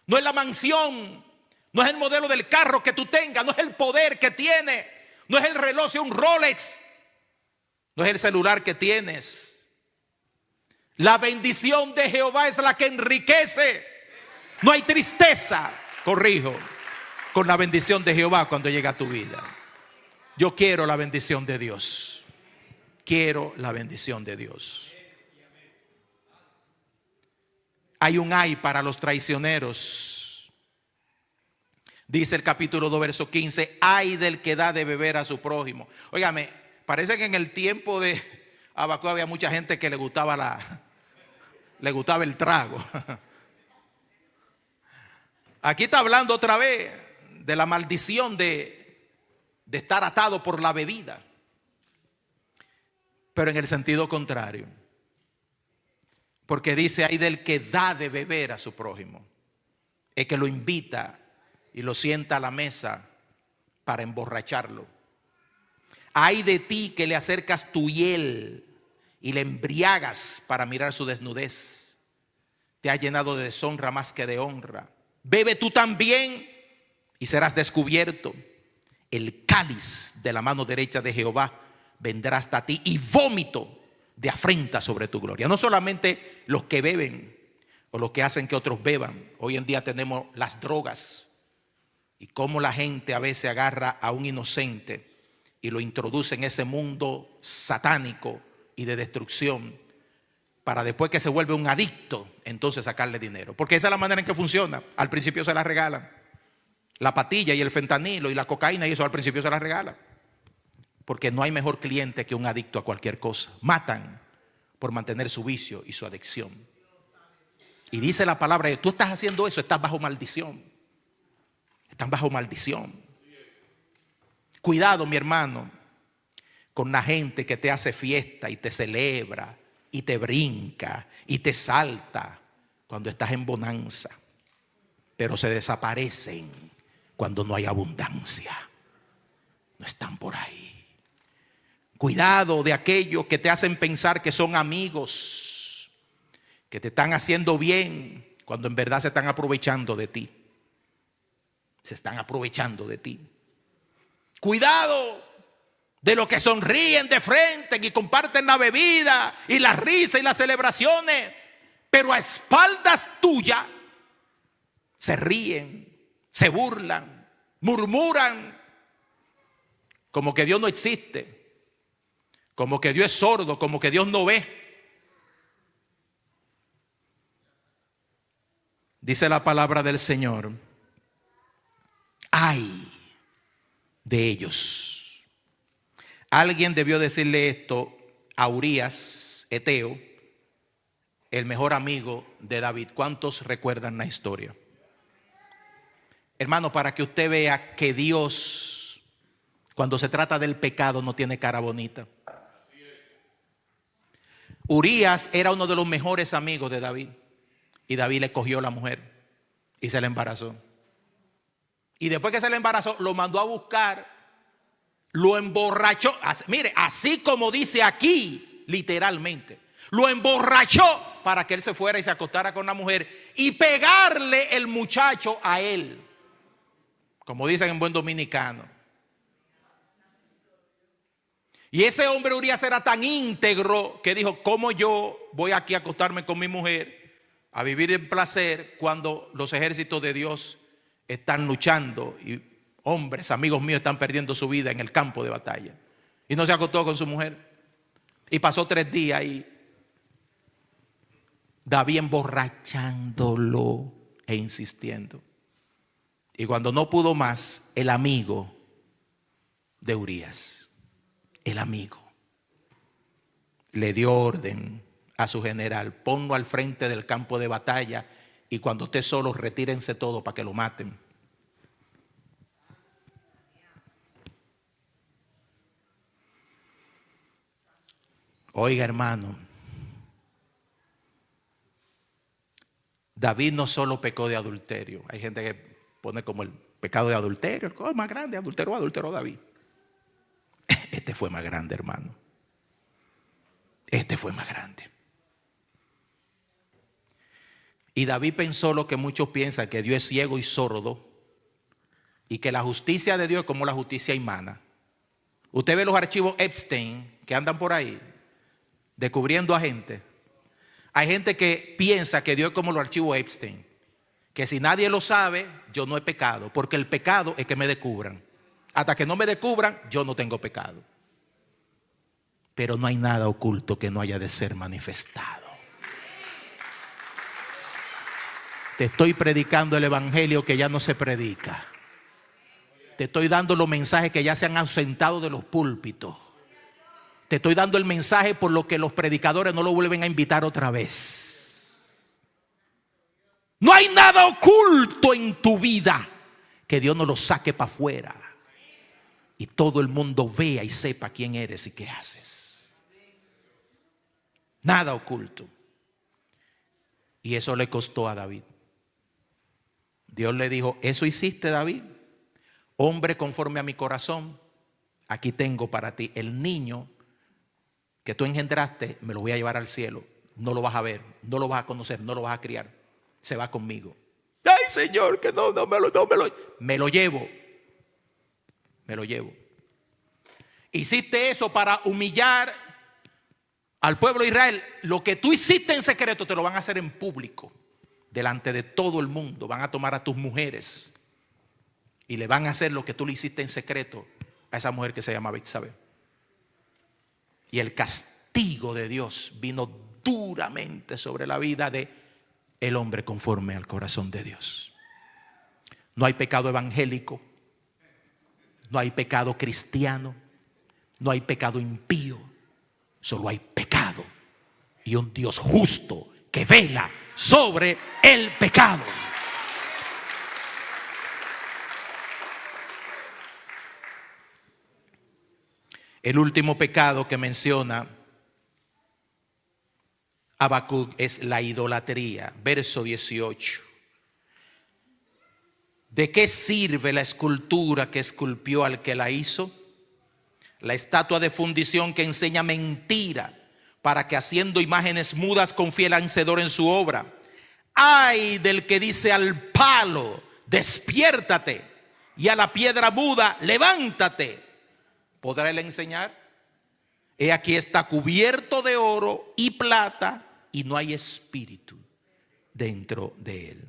no es la mansión, no es el modelo del carro que tú tengas, no es el poder que tiene, no es el reloj, es un Rolex, no es el celular que tienes. La bendición de Jehová es la que enriquece. No hay tristeza, corrijo, con la bendición de Jehová cuando llega a tu vida. Yo quiero la bendición de Dios. Quiero la bendición de Dios. Hay un ay para los traicioneros. Dice el capítulo 2, verso 15: ay del que da de beber a su prójimo. Óigame, parece que en el tiempo de Habacuc había mucha gente que le gustaba el trago. Aquí está hablando otra vez de la maldición de estar atado por la bebida, pero en el sentido contrario. Porque dice: ay del que da de beber a su prójimo, el que lo invita y lo sienta a la mesa para emborracharlo. Ay de ti que le acercas tu hiel y le embriagas para mirar su desnudez. Te ha llenado de deshonra más que de honra. Bebe tú también y serás descubierto. El cáliz de la mano derecha de Jehová vendrá hasta ti, y vómito de afrenta sobre tu gloria. No solamente los que beben o los que hacen que otros beban. Hoy en día tenemos las drogas, y cómo la gente a veces agarra a un inocente y lo introduce en ese mundo satánico y de destrucción, para después que se vuelve un adicto, entonces sacarle dinero. Porque esa es la manera en que funciona. Al principio se la regalan. La patilla y el fentanilo y la cocaína y eso al principio se la regalan. Porque no hay mejor cliente que un adicto a cualquier cosa. Matan por mantener su vicio y su adicción. Y dice la palabra: tú estás haciendo eso, estás bajo maldición. Están bajo maldición. Cuidado, mi hermano, con la gente que te hace fiesta y te celebra y te brinca y te salta cuando estás en bonanza, pero se desaparecen cuando no hay abundancia. No están por ahí. Cuidado de aquellos que te hacen pensar que son amigos, que te están haciendo bien, cuando en verdad se están aprovechando de ti. Se están aprovechando de ti. Cuidado de los que sonríen de frente y comparten la bebida y la risa y las celebraciones, pero a espaldas tuyas se ríen, se burlan, murmuran, como que Dios no existe, como que Dios es sordo, como que Dios no ve. Dice la palabra del Señor de ellos. Alguien debió decirle esto a Urías, Eteo, el mejor amigo de David. ¿Cuántos recuerdan la historia? Hermano, para que usted vea que Dios, cuando se trata del pecado, no tiene cara bonita. Urías era uno de los mejores amigos de David, y David le cogió la mujer y se la embarazó. Y después que se la embarazó, lo mandó a buscar, lo emborrachó. Mire, así como dice aquí, literalmente, lo emborrachó para que él se fuera y se acostara con la mujer y pegarle el muchacho a él, como dicen en buen dominicano. Y ese hombre Urías era tan íntegro que dijo: ¿cómo yo voy aquí a acostarme con mi mujer, a vivir en placer, cuando los ejércitos de Dios están luchando y hombres, amigos míos, están perdiendo su vida en el campo de batalla? Y no se acostó con su mujer. Y pasó 3 días y David emborrachándolo e insistiendo. Y cuando no pudo más, el amigo de Urías, el amigo, le dio orden a su general: ponlo al frente del campo de batalla, y cuando esté solo, retírense todos para que lo maten. Oiga, hermano, David no solo pecó de adulterio. Hay gente que pone como el pecado de adulterio, el más grande, adulteró David. Este fue más grande, hermano. Este fue más grande. Y David pensó lo que muchos piensan, que Dios es ciego y sordo, y que la justicia de Dios es como la justicia humana. Usted ve los archivos Epstein que andan por ahí descubriendo a gente. Hay gente que piensa que Dios es como los archivos Epstein, que si nadie lo sabe, yo no he pecado, porque el pecado es que me descubran. Hasta que no me descubran, yo no tengo pecado. Pero no hay nada oculto que no haya de ser manifestado. Te estoy predicando el evangelio que ya no se predica. Te estoy dando los mensajes que ya se han ausentado de los púlpitos. Te estoy dando el mensaje por lo que los predicadores no lo vuelven a invitar otra vez. No hay nada oculto en tu vida que Dios no lo saque para afuera y todo el mundo vea y sepa quién eres y qué haces. Nada oculto. Y eso le costó a David. Dios le dijo: eso hiciste, David, hombre conforme a mi corazón. Aquí tengo para ti el niño que tú engendraste, me lo voy a llevar al cielo. No lo vas a ver, no lo vas a conocer, no lo vas a criar. Se va conmigo. Ay, Señor, que no me lo llevo. Me lo llevo. Hiciste eso para humillar al pueblo de Israel. Lo que tú hiciste en secreto te lo van a hacer en público, delante de todo el mundo. Van a tomar a tus mujeres y le van a hacer lo que tú le hiciste en secreto a esa mujer que se llama Betsabé. Y el castigo de Dios vino duramente sobre la vida de el hombre conforme al corazón de Dios. No hay pecado evangélico, no hay pecado cristiano, no hay pecado impío. Solo hay pecado y un Dios justo que vela sobre el pecado. El último pecado que menciona Habacuc es la idolatría. Verso 18. ¿De qué sirve la escultura que esculpió al que la hizo? La estatua de fundición que enseña mentira, para que haciendo imágenes mudas confíe el hacedor en su obra. Ay del que dice al palo: despiértate, y a la piedra muda: levántate. ¿Podrá él enseñar? He aquí está cubierto de oro y plata, y no hay espíritu dentro de él.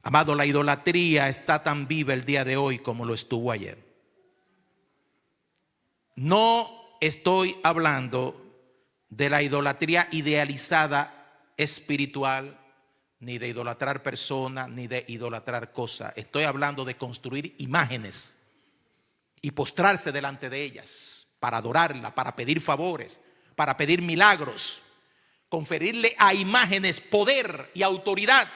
Amado, la idolatría está tan viva el día de hoy como lo estuvo ayer. No estoy hablando de la idolatría idealizada espiritual, ni de idolatrar personas, ni de idolatrar cosas. Estoy hablando de construir imágenes y postrarse delante de ellas para adorarla, para pedir favores, para pedir milagros, conferirle a imágenes poder y autoridad.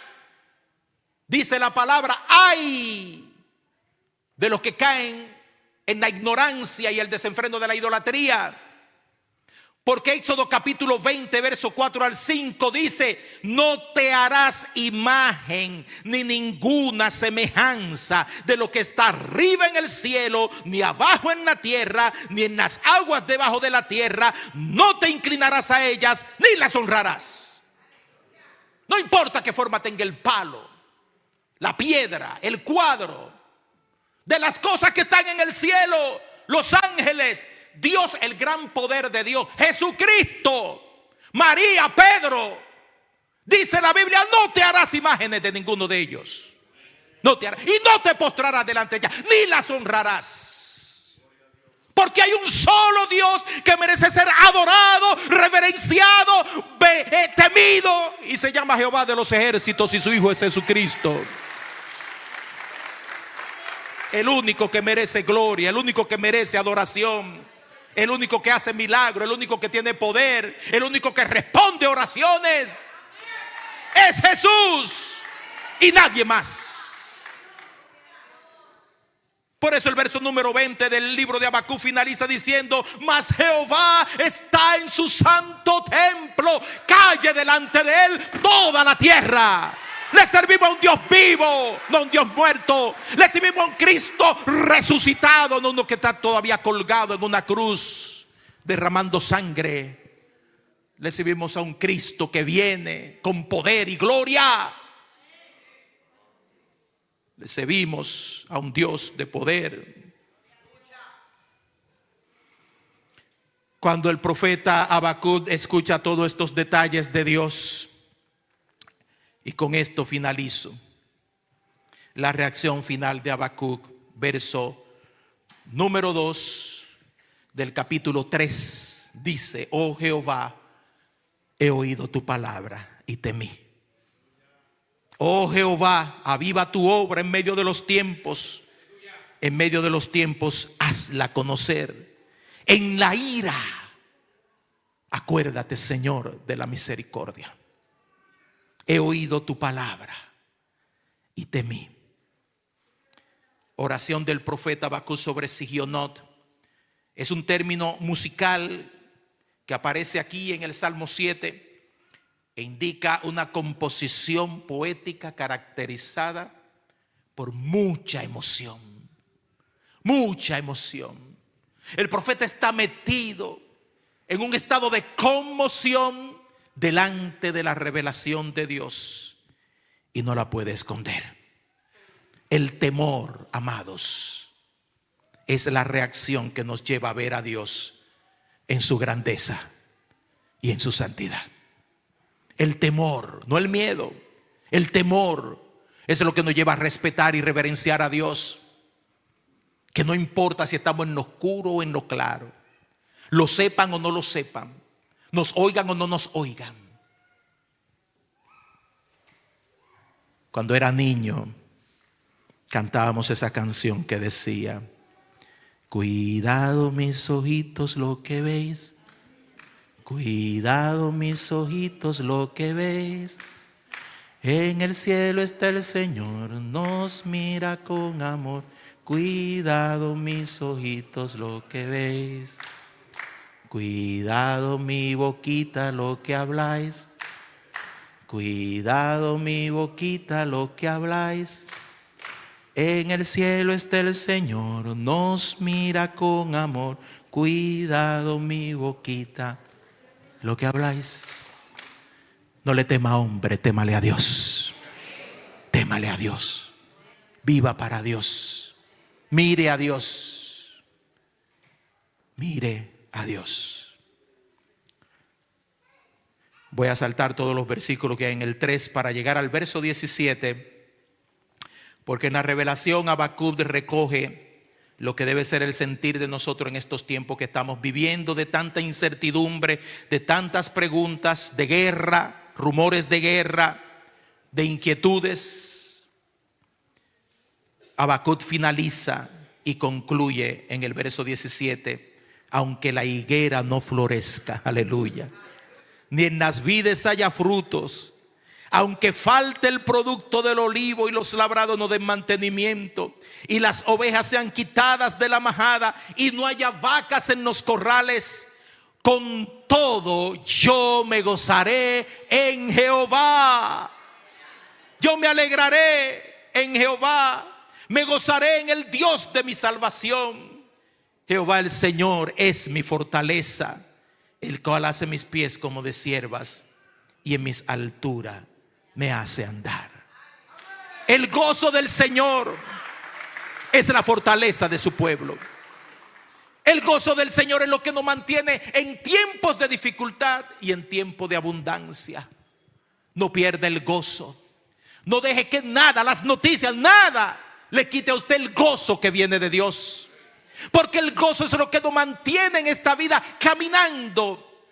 Dice la palabra: ¡ay de los que caen en la ignorancia y el desenfreno de la idolatría! Porque Éxodo capítulo 20, verso 4 al 5 dice: no te harás imagen ni ninguna semejanza de lo que está arriba en el cielo, ni abajo en la tierra, ni en las aguas debajo de la tierra. No te inclinarás a ellas, ni las honrarás. No importa qué forma tenga el palo, la piedra, el cuadro, de las cosas que están en el cielo, los ángeles, Dios, el gran poder de Dios, Jesucristo, María, Pedro. Dice la Biblia: no te harás imágenes de ninguno de ellos. No te harás, y no te postrarás delante de ellas, ni las honrarás. Porque hay un solo Dios que merece ser adorado, reverenciado, temido, y se llama Jehová de los ejércitos, y su Hijo es Jesucristo. El único que merece gloria, el único que merece adoración, el único que hace milagros, el único que tiene poder, el único que responde oraciones, es Jesús y nadie más. Por eso el verso número 20 del libro de Habacuc finaliza diciendo: mas Jehová está en su santo templo, calle delante de él toda la tierra. Le servimos a un Dios vivo, no a un Dios muerto. Le servimos a un Cristo resucitado, no uno que está todavía colgado en una cruz derramando sangre. Le servimos a un Cristo que viene con poder y gloria. Le servimos a un Dios de poder. Cuando el profeta Habacuc escucha todos estos detalles de Dios, y con esto finalizo, la reacción final de Habacuc, verso número 2 del capítulo 3, dice: oh Jehová, he oído tu palabra y temí. Oh Jehová, aviva tu obra en medio de los tiempos. En medio de los tiempos, hazla conocer. En la ira, acuérdate, Señor, de la misericordia. He oído tu palabra y temí. Oración del profeta Habacuc sobre Sigionot. Es un término musical que aparece aquí en el Salmo 7 e indica una composición poética caracterizada por mucha emoción. Mucha emoción. El profeta está metido en un estado de conmoción delante de la revelación de Dios y no la puede esconder. El temor, amados, es la reacción que nos lleva a ver a Dios en su grandeza y en su santidad. El temor, no el miedo, el temor es lo que nos lleva a respetar y reverenciar a Dios. Que no importa si estamos en lo oscuro o en lo claro, lo sepan o no lo sepan, nos oigan o no nos oigan. Cuando era niño, cantábamos esa canción que decía: cuidado mis ojitos lo que veis, cuidado mis ojitos lo que veis. En el cielo está el Señor, nos mira con amor. Cuidado mis ojitos lo que veis. Cuidado mi boquita lo que habláis. Cuidado mi boquita lo que habláis. En el cielo está el Señor, nos mira con amor. Cuidado mi boquita lo que habláis. No le tema a hombre, témale a Dios. Témale a Dios. Viva para Dios. Mire a Dios. Mire a Dios. Voy a saltar todos los versículos que hay en el 3 para llegar al verso 17, porque en la revelación Habacuc recoge lo que debe ser el sentir de nosotros en estos tiempos que estamos viviendo, de tanta incertidumbre, de tantas preguntas, de guerra, rumores de guerra, de inquietudes. Habacuc finaliza y concluye en el verso 17: aunque la higuera no florezca, aleluya, ni en las vides haya frutos, aunque falte el producto del olivo y los labrados no den mantenimiento, y las ovejas sean quitadas de la majada y no haya vacas en los corrales, con todo yo me gozaré en Jehová. Yo me alegraré en Jehová, me gozaré en el Dios de mi salvación. Jehová el Señor es mi fortaleza, el cual hace mis pies como de ciervas y en mis alturas me hace andar. El gozo del Señor es la fortaleza de su pueblo. El gozo del Señor es lo que nos mantiene en tiempos de dificultad y en tiempos de abundancia. No pierda el gozo. No deje que nada, las noticias, nada le quite a usted el gozo que viene de Dios. Porque el gozo es lo que nos mantiene en esta vida caminando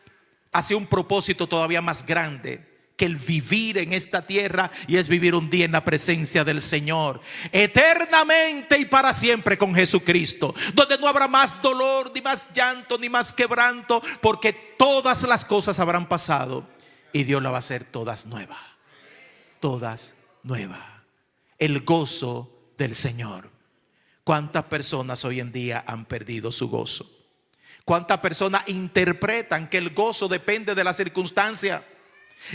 hacia un propósito todavía más grande que el vivir en esta tierra, y es vivir un día en la presencia del Señor, eternamente y para siempre con Jesucristo, donde no habrá más dolor, ni más llanto, ni más quebranto, porque todas las cosas habrán pasado y Dios las va a hacer todas nuevas. Todas nuevas. El gozo del Señor. ¿Cuántas personas hoy en día han perdido su gozo? ¿Cuántas personas interpretan que el gozo depende de la circunstancia?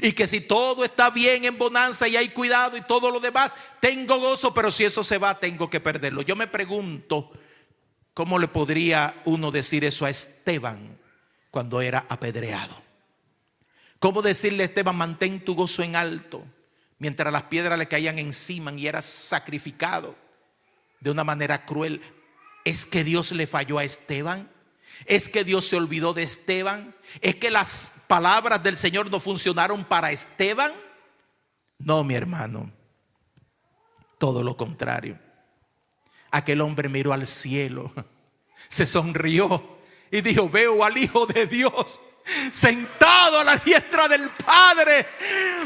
Y que si todo está bien en bonanza y hay cuidado y todo lo demás, tengo gozo, pero si eso se va, tengo que perderlo. Yo me pregunto, ¿cómo le podría uno decir eso a Esteban cuando era apedreado? ¿Cómo decirle a Esteban, mantén tu gozo en alto, mientras las piedras le caían encima y era sacrificado de una manera cruel? ¿Es que Dios le falló a Esteban? ¿Es que Dios se olvidó de Esteban? ¿Es que las palabras del Señor no funcionaron para Esteban? No, mi hermano. Todo lo contrario. Aquel hombre miró al cielo, se sonrió y dijo: veo al Hijo de Dios sentado a la diestra del Padre.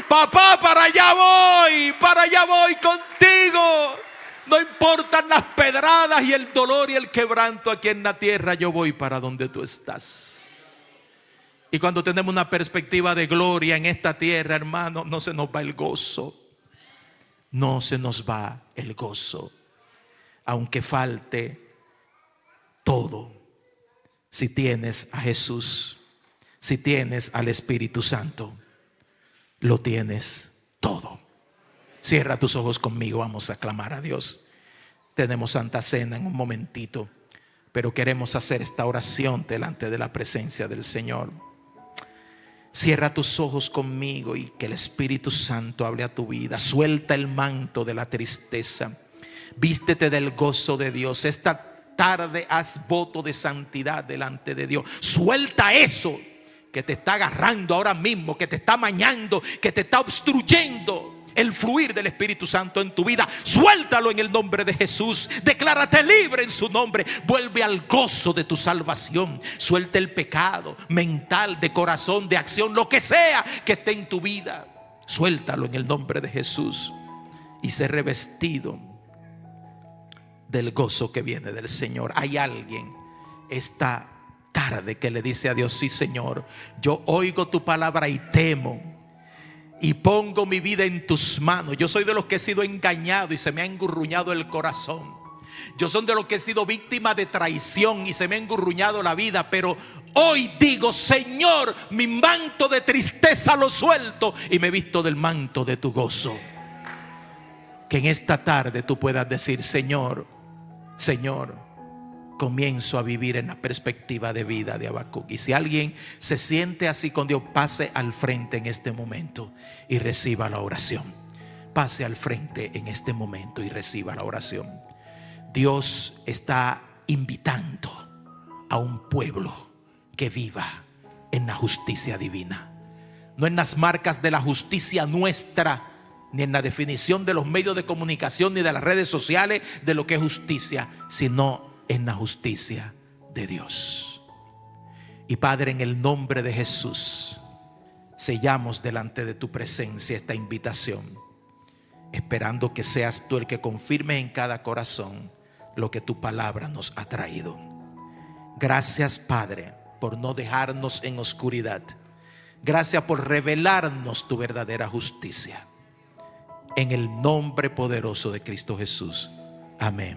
Papá, para allá voy contigo. No importan las pedradas y el dolor y el quebranto aquí en la tierra, yo voy para donde tú estás. Y cuando tenemos una perspectiva de gloria en esta tierra, hermano, no se nos va el gozo. No se nos va el gozo. Aunque falte todo, si tienes a Jesús, si tienes al Espíritu Santo, lo tienes todo. Cierra tus ojos conmigo, vamos a clamar a Dios. Tenemos Santa Cena en un momentito, pero queremos hacer esta oración delante de la presencia del Señor. Cierra tus ojos conmigo y que el Espíritu Santo hable a tu vida. Suelta el manto de la tristeza. Vístete del gozo de Dios. Esta tarde haz voto de santidad delante de Dios. Suelta eso que te está agarrando ahora mismo, que te está mañando, que te está obstruyendo el fluir del Espíritu Santo en tu vida. Suéltalo en el nombre de Jesús. Declárate libre en su nombre. Vuelve al gozo de tu salvación. Suelta el pecado mental, de corazón, de acción, lo que sea que esté en tu vida. Suéltalo en el nombre de Jesús y sé revestido del gozo que viene del Señor. Hay alguien esta tarde que le dice a Dios: sí, Señor, yo oigo tu palabra y temo y pongo mi vida en tus manos. Yo soy de los que he sido engañado y se me ha engurruñado el corazón. Yo soy de los que he sido víctima de traición y se me ha engurruñado la vida. Pero hoy digo: Señor, mi manto de tristeza lo suelto y me visto del manto de tu gozo. Que en esta tarde tú puedas decir: Señor, comienzo a vivir en la perspectiva de vida de Habacuc. Y si alguien se siente así con Dios, pase al frente en este momento y reciba la oración. Pase al frente en este momento y reciba la oración. Dios está invitando a un pueblo que viva en la justicia divina. No en las marcas de la justicia nuestra, ni en la definición de los medios de comunicación, ni de las redes sociales de lo que es justicia, sino en la justicia de Dios. Y Padre, en el nombre de Jesús, sellamos delante de tu presencia esta invitación, esperando que seas tú el que confirme en cada corazón lo que tu palabra nos ha traído. Gracias, Padre, por no dejarnos en oscuridad. Gracias por revelarnos tu verdadera justicia. En el nombre poderoso de Cristo Jesús. Amén.